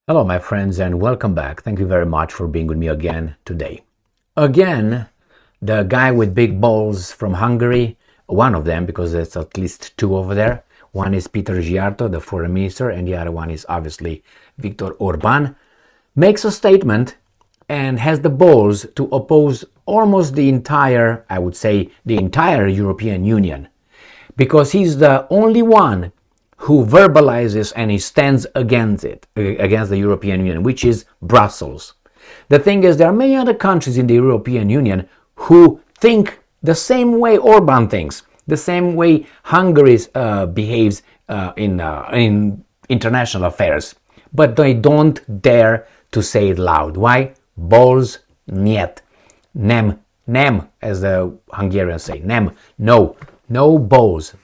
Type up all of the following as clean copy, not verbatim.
Hello, my friends, and welcome back. Thank you very much for being with me again today. Again, the guy with big balls from Hungary, one of them, because there's at least two over there. One is Peter Giarto, the foreign minister, and the other one is obviously Viktor Orban, makes a statement and has the balls to oppose almost the entire, I would say, the entire European Union, because he's the only one who verbalizes and he stands against it, against the European Union, which is Brussels. The thing is, there are many other countries in the European Union who think the same way Orban thinks, the same way Hungary behaves in international affairs, but they don't dare to say it loud. Why? Balls, niet. Nem, as the Hungarians say. Nem, no balls.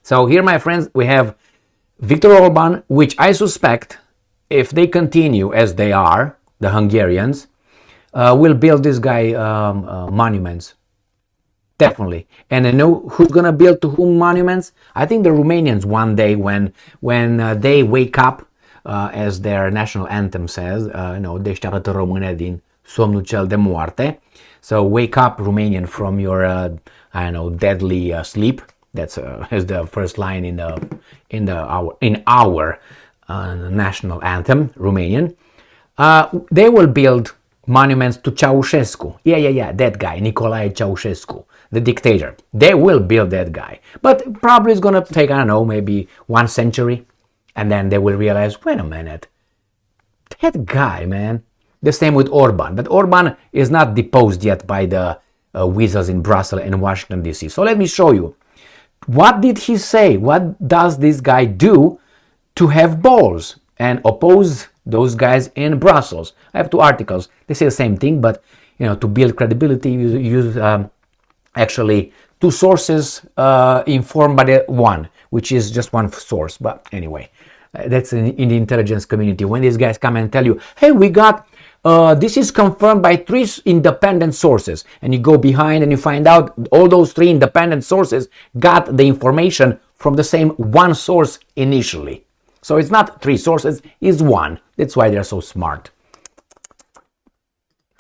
So here, my friends, we have Viktor Orban, which I suspect, if they continue as they are, the Hungarians, will build this guy monuments. Definitely. And I know who's going to build to whom monuments? I think the Romanians one day when they wake up, as their national anthem says, deșteaptă-te române din somnul cel de moarte. So wake up, Romanian, from your, deadly sleep. That's is the first line in our national anthem, Romanian. They will build monuments to Ceausescu. Yeah, that guy, Nicolae Ceausescu, the dictator. They will build that guy, but probably it's gonna take, I don't know, maybe 1 century, and then they will realize, wait a minute, that guy, man. The same with Orban, but Orban is not deposed yet by the weasels in Brussels and Washington D.C. So let me show you. What did he say? What does this guy do to have balls and oppose those guys in Brussels? I have 2 articles. They say the same thing, but to build credibility, you use actually 2 sources informed by the one, which is just one source. But anyway, that's in the intelligence community. When these guys come and tell you, hey, we got this is confirmed by 3 independent sources, and you go behind and you find out all those 3 independent sources got the information from the same one source initially. So it's not 3 sources, it's one. That's why they're so smart.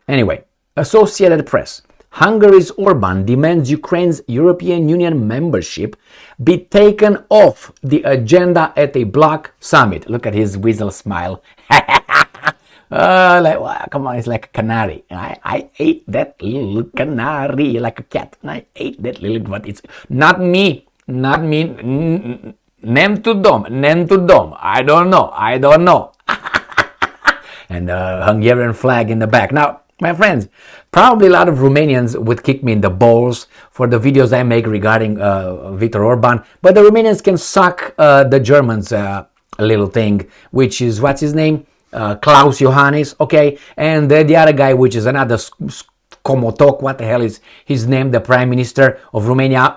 Anyway, Associated Press. Hungary's Orban demands Ukraine's European Union membership be taken off the agenda at a bloc summit. Look at his weasel smile. Come on, it's like a canary. I ate that little canary like a cat. I ate that little, but it's not me. Nem to dom. I don't know. And the Hungarian flag in the back. Now, my friends, probably a lot of Romanians would kick me in the balls for the videos I make regarding Viktor Orban, but the Romanians can suck the Germans a little thing, which is, what's his name? Klaus Johannes, okay, and the other guy, which is another Komotok, what the hell is his name, the Prime Minister of Romania,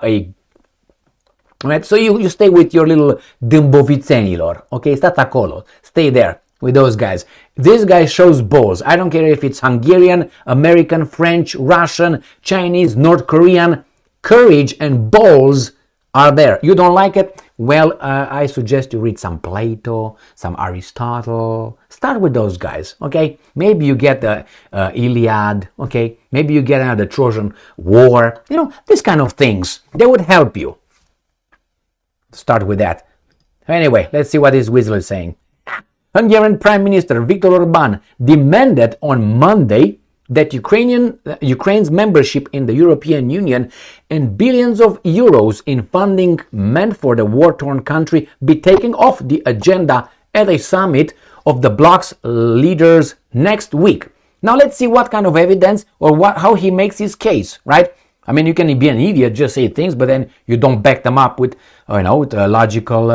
right? So you stay with your little Dâmbovițenilor, okay, stați acolo, stay there with those guys. This guy shows balls. I don't care if it's Hungarian, American, French, Russian, Chinese, North Korean, courage and balls are there. You don't like it? Well, I suggest you read some Plato, some Aristotle. Start with those guys, okay? Maybe you get the Iliad, okay? Maybe you get another Trojan War. These kind of things. They would help you. Start with that. Anyway, let's see what this weasel is saying. Hungarian Prime Minister Viktor Orban demanded on Monday that Ukraine's membership in the European Union and billions of euros in funding meant for the war-torn country be taken off the agenda at a summit of the bloc's leaders next week. Now let's see what kind of evidence or how he makes his case, right? I mean, you can be an idiot, just say things, but then you don't back them up with, with logical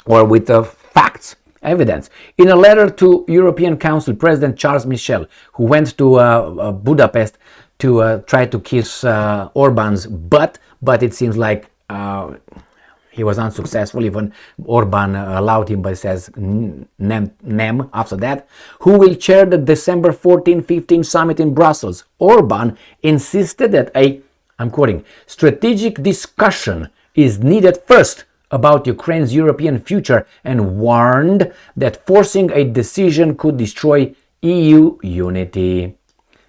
or with facts. Evidence. In a letter to European Council President Charles Michel, who went to Budapest to try to kiss Orban's butt, but it seems like he was unsuccessful. Even Orban allowed him, but says nem after that. Who will chair the December 14-15 summit in Brussels? Orban insisted that I'm quoting, strategic discussion is needed first about Ukraine's European future and warned that forcing a decision could destroy EU unity.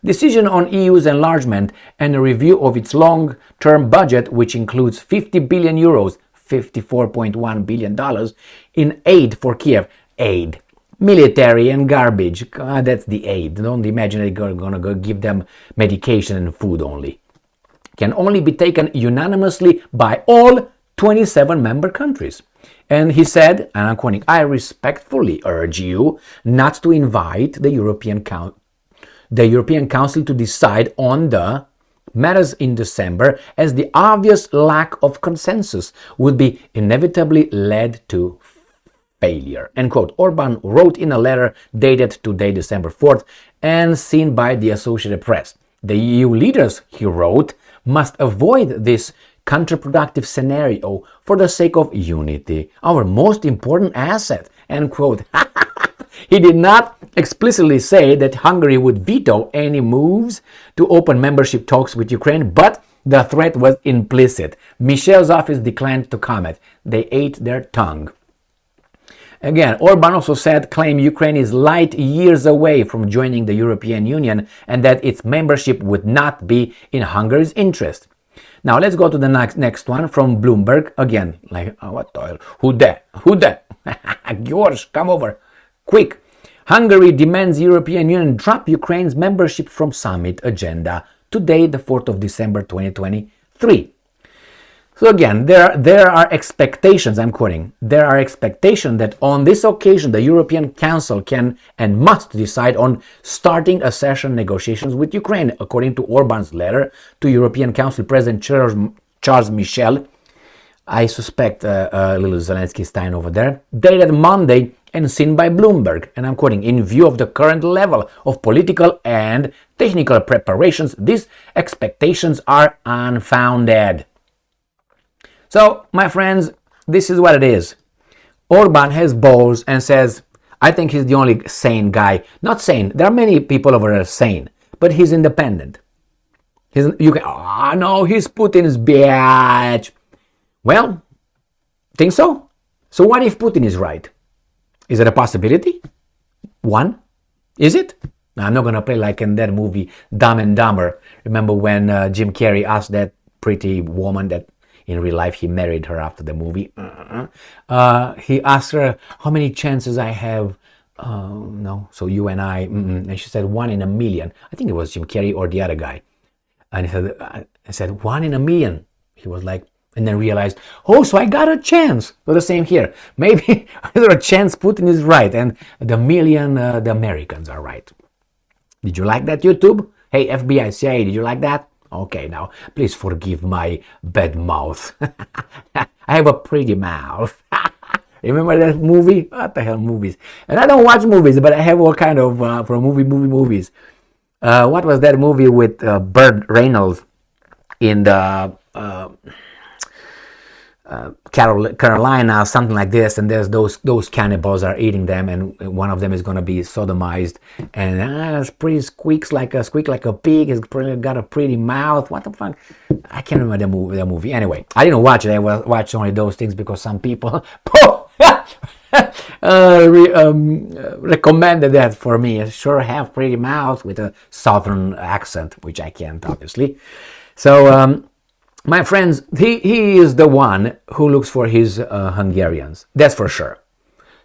Decision on EU's enlargement and a review of its long-term budget, which includes 50 billion euros, $54.1 billion, in aid for Kiev. Aid. Military and garbage. That's the aid. Don't imagine they're going to go give them medication and food only. Can only be taken unanimously by all 27 member countries. And he said, and I'm quoting, I respectfully urge you not to invite the European Council to decide on the matters in December, as the obvious lack of consensus would be inevitably led to failure. End quote. Orban wrote in a letter dated today, December 4th, and seen by the Associated Press. The EU leaders, he wrote, must avoid this counterproductive scenario for the sake of unity, our most important asset. End quote. He did not explicitly say that Hungary would veto any moves to open membership talks with Ukraine, but the threat was implicit. Michel's office declined to comment. They ate their tongue. Again, Orban also claimed Ukraine is light years away from joining the European Union and that its membership would not be in Hungary's interest. Now let's go to the next one from Bloomberg. Again, like, what the hell? Who that? George, come over. Quick. Hungary demands European Union drop Ukraine's membership from summit agenda. Today, the 4th of December 2023. So again, there are expectations, I'm quoting, there are expectations that on this occasion the European Council can and must decide on starting accession negotiations with Ukraine, according to Orban's letter to European Council President Charles Michel. I suspect a little Zelensky Stein over there, dated Monday and seen by Bloomberg, and I'm quoting, in view of the current level of political and technical preparations, these expectations are unfounded. So, my friends, this is what it is. Orban has balls and says, I think he's the only sane guy. Not sane. There are many people over there sane, but he's independent. He's Putin's bitch. Well, think so? So what if Putin is right? Is it a possibility? One? Is it? Now, I'm not going to play like in that movie Dumb and Dumber. Remember when Jim Carrey asked that pretty woman that in real life he married her after the movie? He asked her, how many chances I have? No, so you and I. And she said, 1 in a million. I think it was Jim Carrey or the other guy. And I said, 1 in a million. He was like, and then realized, oh, so I got a chance. So the same here. Maybe there's a chance Putin is right and the Americans are right. Did you like that, YouTube? Hey, FBI, CIA, did you like that? Okay, now, please forgive my bad mouth. I have a pretty mouth. Remember that movie? What the hell movies? And I don't watch movies, but I have all kind of from movies. What was that movie with Burt Reynolds in the Carolina, something like this, and there's those cannibals are eating them, and one of them is going to be sodomized, and it's pretty squeak like a pig. He's got a pretty mouth. What the fuck? I can't remember the movie. Anyway, I didn't watch it. I watched only those things because some people recommended that for me. I sure have pretty mouth with a southern accent, which I can't obviously. So. My friends, he is the one who looks for his Hungarians. That's for sure.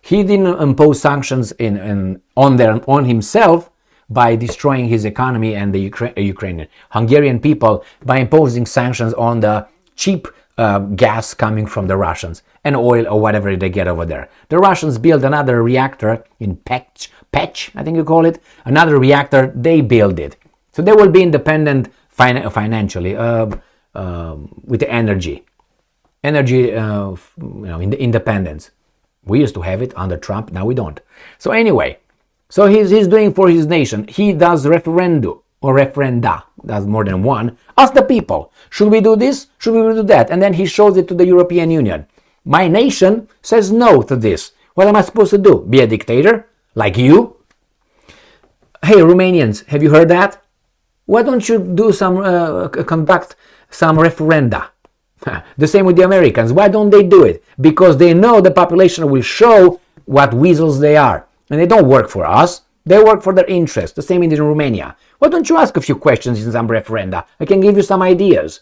He didn't impose sanctions on himself by destroying his economy and the Ukrainian Hungarian people by imposing sanctions on the cheap gas coming from the Russians and oil or whatever they get over there. The Russians build another reactor in Pech, I think you call it. Another reactor, they build it. So they will be independent financially. With the energy, in the independence. We used to have it under Trump, now we don't. So anyway, so he's doing for his nation. He does referenda, does more than one. Ask the people, should we do this? Should we do that? And then he shows it to the European Union. My nation says no to this. What am I supposed to do? Be a dictator? Like you? Hey, Romanians, have you heard that? Why don't you do conduct some referenda? The same with the Americans. Why don't they do it? Because they know the population will show what weasels they are. And they don't work for us. They work for their interests. The same in Romania. Why don't you ask a few questions in some referenda? I can give you some ideas.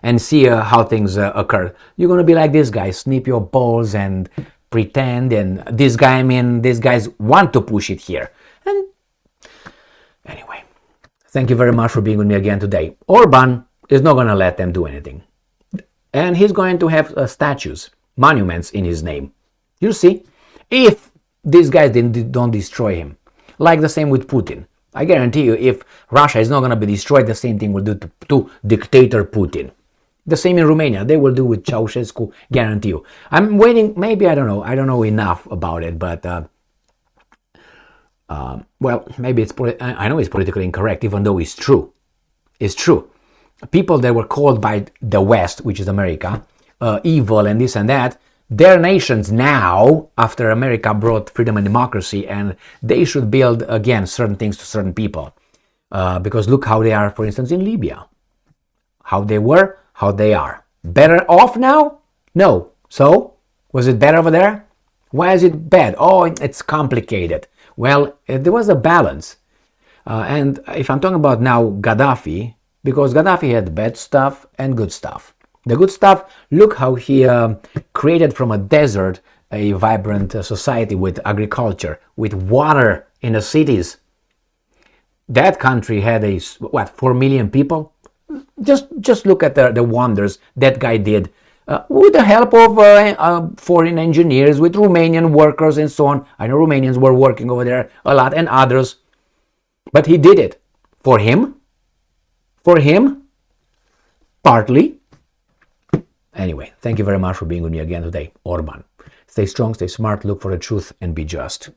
And see how things occur. You're going to be like this guy, snip your balls and pretend. And these guys want to push it here. And anyway, thank you very much for being with me again today. Orban is not going to let them do anything. And he's going to have statues, monuments in his name. You see, if these guys don't destroy him, like the same with Putin. I guarantee you, if Russia is not going to be destroyed, the same thing will do to dictator Putin. The same in Romania. They will do with Ceausescu, guarantee you. I'm waiting, maybe, I don't know enough about it, but, well, maybe I know it's politically incorrect, even though it's true. It's true. People that were called by the West, which is America, evil and this and that, their nations now, after America brought freedom and democracy, and they should build, again, certain things to certain people. Because look how they are, for instance, in Libya. How they were, how they are. Better off now? No. So, was it better over there? Why is it bad? Oh, it's complicated. Well, there was a balance. And if I'm talking about now Gaddafi, because Gaddafi had bad stuff and good stuff. The good stuff, look how he created from a desert a vibrant society with agriculture, with water in the cities. That country had 4 million people? Just look at the wonders that guy did with the help of foreign engineers, with Romanian workers and so on. I know Romanians were working over there a lot and others. But he did it. For him? For him? Partly. Anyway, thank you very much for being with me again today. Orban. Stay strong, stay smart, look for the truth, and be just.